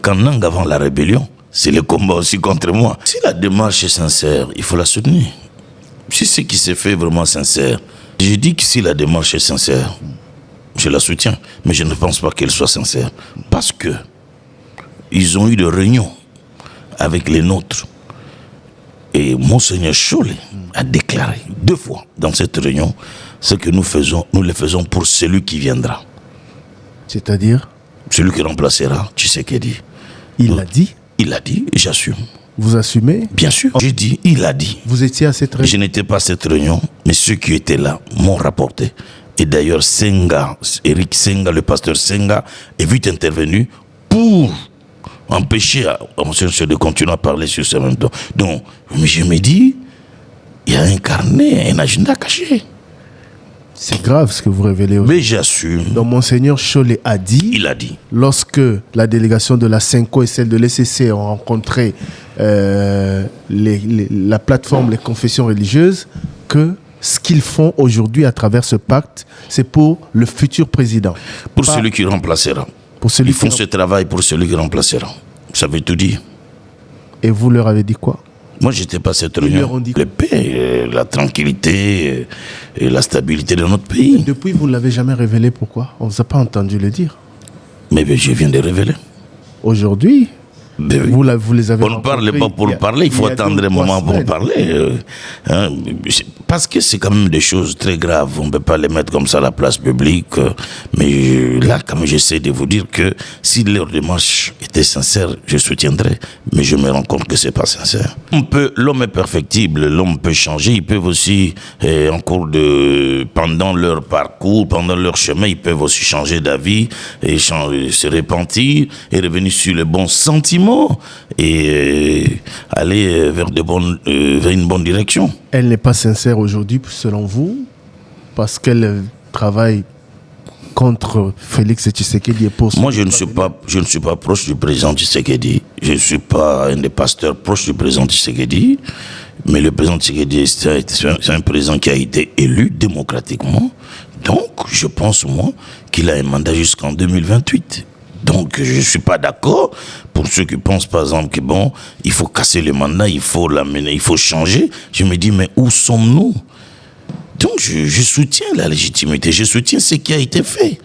Kanang avant la rébellion. C'est le combat aussi contre moi. Si la démarche est sincère, il faut la soutenir. Si ce qui s'est fait est vraiment sincère, je dis que si la démarche est sincère, je la soutiens. Mais je ne pense pas qu'elle soit sincère. Parce que ils ont eu des réunions avec les nôtres. Et Monseigneur Chollet a déclaré 2 fois dans cette réunion ce que nous faisons, nous le faisons pour celui qui viendra. C'est-à-dire? Celui qui remplacera Tshisekedi. Il l'a dit? Il l'a dit et j'assume. Vous assumez? Bien sûr. J'ai dit, il a dit. Vous étiez à cette réunion? Je n'étais pas à cette réunion, mais ceux qui étaient là m'ont rapporté. Et d'ailleurs, Senga, Eric Senga, le pasteur Senga, est vite intervenu pour empêcher à Monseigneur de continuer à parler sur ce même temps. Donc, je me dis, il y a un carnet, un agenda caché. C'est grave ce que vous révélez aujourd'hui. Mais j'assume. Donc Monseigneur Chollet a dit, Il a dit, lorsque la délégation de la CENCO et celle de l'ECC ont rencontré la plateforme Les Confessions Religieuses, que ce qu'ils font aujourd'hui à travers ce pacte, c'est pour le futur président. pour celui qui remplacera. Pour celui Ils font ce travail pour celui qui remplacera. Ça veut tout dire. Et vous leur avez dit quoi? Moi, je n'étais pas à cette Ils leur réunion. ont dit La paix, la tranquillité et la stabilité de notre pays. Depuis, vous ne l'avez jamais révélé. Pourquoi? On ne vous a pas entendu le dire. Mais je viens de révéler. Aujourd'hui, Ben oui. vous les avez On ne parle pas pour parler, il faut attendre un moment pour parler. Parce que c'est quand même des choses très graves. On ne peut pas les mettre comme ça à la place publique. Mais là, comme j'essaie de vous dire que si leur démarche était sincère, je soutiendrais. Mais je me rends compte que ce n'est pas sincère. L'homme est perfectible, l'homme peut changer. Ils peuvent aussi, pendant leur parcours, pendant leur chemin, ils peuvent aussi changer d'avis et se repentir et revenir sur les bons sentiments et aller vers une bonne direction. Elle n'est pas sincère aujourd'hui, selon vous, parce qu'elle travaille contre Félix Tshisekedi et pour... Moi, je ne suis pas proche du président Tshisekedi. Je ne suis pas un des pasteurs proches du président Tshisekedi. Mais le président Tshisekedi, c'est un président qui a été élu démocratiquement. Donc, je pense, moi, qu'il a un mandat jusqu'en 2028. Donc, je ne suis pas d'accord pour ceux qui pensent, par exemple, que bon, il faut casser le mandat, il faut l'amener, il faut changer. Je me dis, mais où sommes-nous? Donc, je soutiens la légitimité, je soutiens ce qui a été fait.